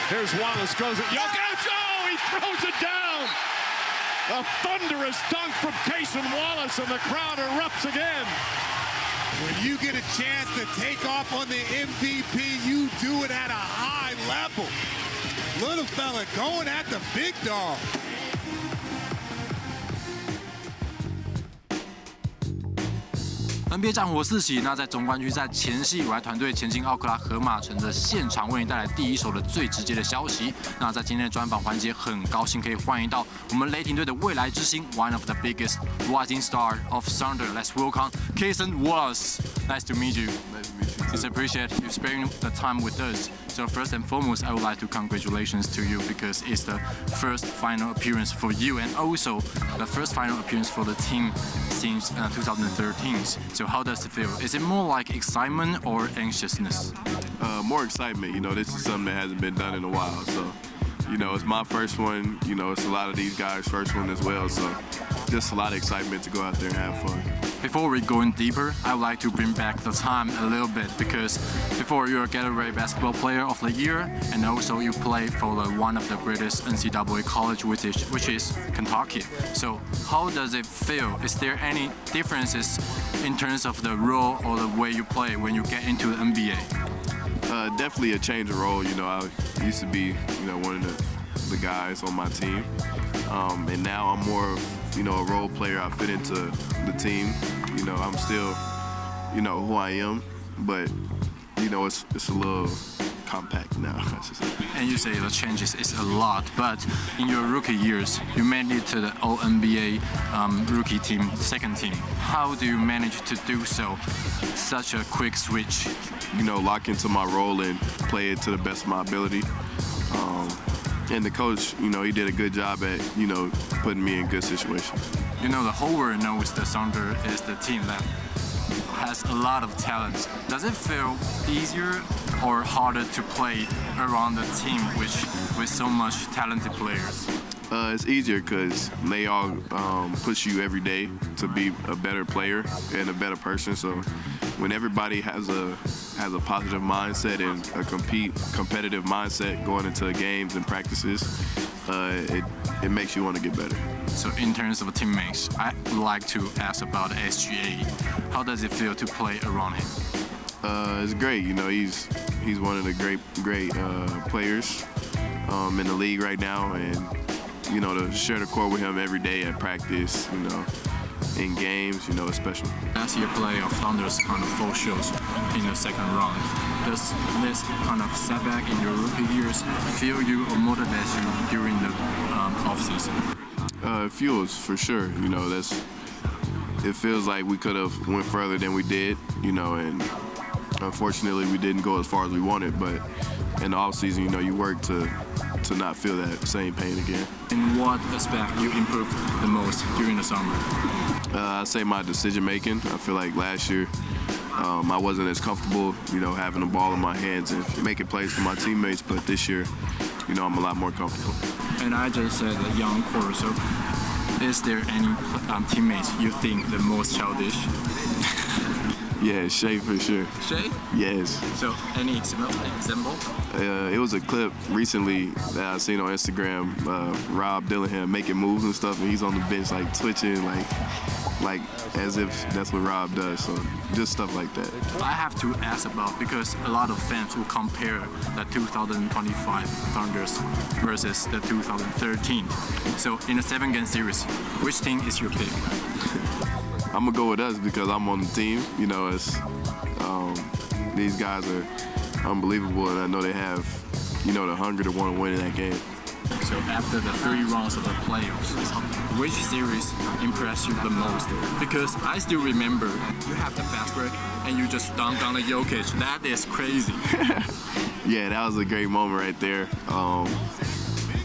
Here's Wallace, goes at Jokic. Oh, he throws it down. A thunderous dunk from Wallace, and the crowd erupts again. When you get a chance to take off on the MVP, you do it at a high level. Little fella going at the big dog. NBA 战火四起，那在总冠军赛前夕，我来团队前进奥克拉荷马城的现场，为你带来第一手的最直接的消息。那在今天的专访环节，很高兴可以欢迎到我们雷霆队的未来之星 ，one of the biggest rising star of Thunder. Let's welcome Wallace. Nice to meet you. Nice to meet you. Just appreciate you sparing the time with us. So first and foremost, I would like to congratulations to you because it's the first final appearance for you and also the first final appearance for the team since 2013. So how does it feel? Is it more like excitement or anxiousness? More excitement. You know, this is something that hasn't been done in a while. So, you know, it's my first one. You know, it's a lot of these guys' first one as well. So just a lot of excitement to go out there and have fun. Before we go in deeper, I would like to bring back the time a little bit because before you're a Gatorade Basketball Player of the Year and also you play for one of the greatest NCAA college which is Kentucky. So how does it feel? Is there any differences in terms of the role or the way you play when you get into the NBA? Definitely a change of role. You know, I used to be, you know, one of the guys on my team. And now I'm more of, you know, a role player. I fit into the team. You know, I'm still, you know, who I am, but, you know, it's a little compact now. And you say the changes is a lot, but in your rookie years, you made it to the All-NBA rookie team, second team. How do you manage to do so? Such a quick switch. You know, lock into my role and play it to the best of my ability. And the coach, you know, he did a good job at, you know, putting me in good situations. You know, the whole world knows the Thunder is the team that has a lot of talent. Does it feel easier or harder to play around the team with so much talented players? It's easier because they all push you every day to be a better player and a better person. So when everybody has a positive mindset and a competitive mindset going into games and practices, it makes you want to get better. So in terms of teammates, I'd like to ask about SGA. How does it feel to play around him? It's great. You know, he's one of the great players in the league right now, and you know, to share the court with him every day at practice, you know, in games, you know, it's special. Last year play of Thunder's kind of full shows in the second round. Does this kind of setback in your rookie years feel you or motivate you during the offseason? It fuels for sure. You know, it feels like we could have went further than we did, you know, and unfortunately we didn't go as far as we wanted, but in the offseason, you know, you work to not feel that same pain again. In what aspect you improved the most during the summer? I'd say my decision making. I feel like last year I wasn't as comfortable, you know, having the ball in my hands and making plays for my teammates, but this year, you know, I'm a lot more comfortable. And I just said a young core, so is there any teammates you think the most childish? Yeah, Shea for sure. Shea? Yes. So any example? It was a clip recently that I seen on Instagram, Rob Dillingham making moves and stuff, and he's on the bench like twitching, like as if that's what Rob does. So just stuff like that. I have to ask about because a lot of fans will compare the 2025 Thunders versus the 2013. So in a 7-game series, which team is your pick? I'm gonna go with us because I'm on the team. You know, it's these guys are unbelievable, and I know they have, you know, the hunger to want to win in that game. So after the 3 rounds of the playoffs, which series impressed you the most? Because I still remember you have the fast break and you just dunked on the Jokic. That is crazy. Yeah, that was a great moment right there.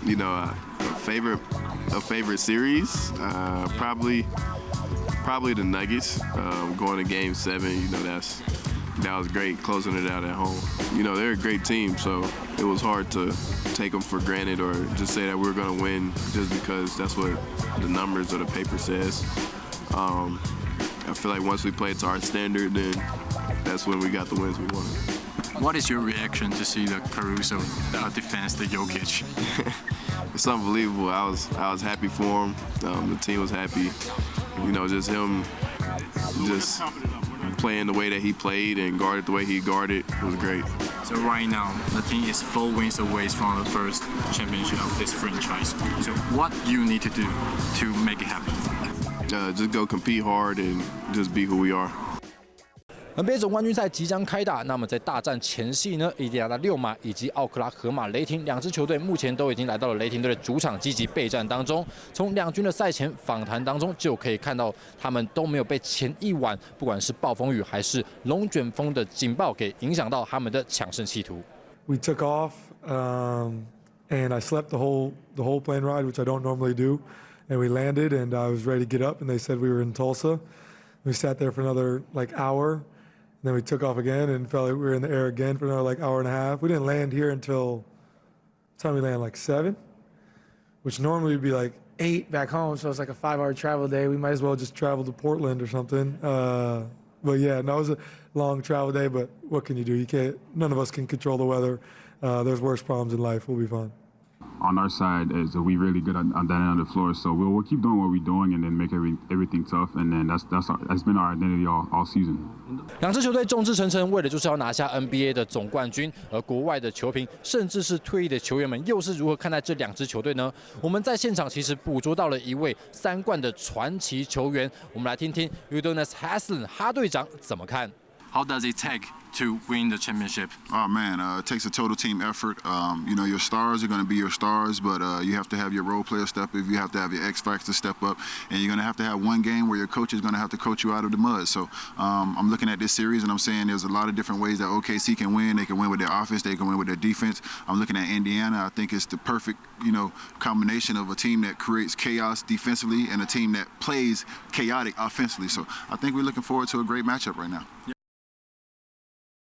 You know, a favorite series, probably the Nuggets. Going to Game 7, you know, that was great, closing it out at home. You know, they're a great team, so it was hard to take them for granted or just say that we're going to win just because that's what the numbers or the paper says. I feel like once we played to our standard, then that's when we got the wins we wanted. What is your reaction to see the Caruso defense the Jokic? It's unbelievable. I was happy for him. The team was happy. You know, just him, just playing the way that he played and guarded the way he guarded was great. So right now, the team is 4 wins away from the first championship of this franchise. So what you need to do to make it happen? Just go compete hard and just be who we are. NBA 总冠军赛即将开打，那么在大战前夕呢，印第安纳六马以及奥克拉荷马雷霆两支球队目前都已经来到了雷霆队的主场积极备战当中。从两军的赛前访谈当中就可以看到，他们都没有被前一晚不管是暴风雨还是龙卷风的警报给影响到他们的抢胜企图。We took off, and I slept the whole plane ride, which I don't normally do. And we landed, and I was ready to get up, and they said we were in Tulsa. We sat there for another hour. Then we took off again and felt like we were in the air again for another hour and a half. We didn't land here until time we landed 7, which normally would be 8 back home. So it's a 5-hour travel day. We might as well just travel to Portland or something. But yeah, no, it was a long travel day. But what can you do? You can't. None of us can control the weather. There's worse problems in life. We'll be fine. On our side, is we really good on that end of the floor. So we'll keep doing what we're doing and then make everything tough. And then that's been our identity all season. 两支球队众志成城，为的就是要拿下 NBA 的总冠军。而国外的球评，甚至是退役的球员们，又是如何看待这两支球队呢？我们在现场其实捕捉到了一位3冠的传奇球员，我们来听听 Udonis Haslem 哈队长怎么看。How does it take to win the championship? Oh man, it takes a total team effort. You know, your stars are going to be your stars, but you have to have your role players step up. You have to have your X factors step up, and you're going to have one game where your coach is going to have to coach you out of the mud. So I'm looking at this series and I'm saying there's a lot of different ways that OKC can win. They can win with their offense. They can win with their defense. I'm looking at Indiana. I think it's the perfect, combination of a team that creates chaos defensively and a team that plays chaotic offensively. So I think we're looking forward to a great matchup right now.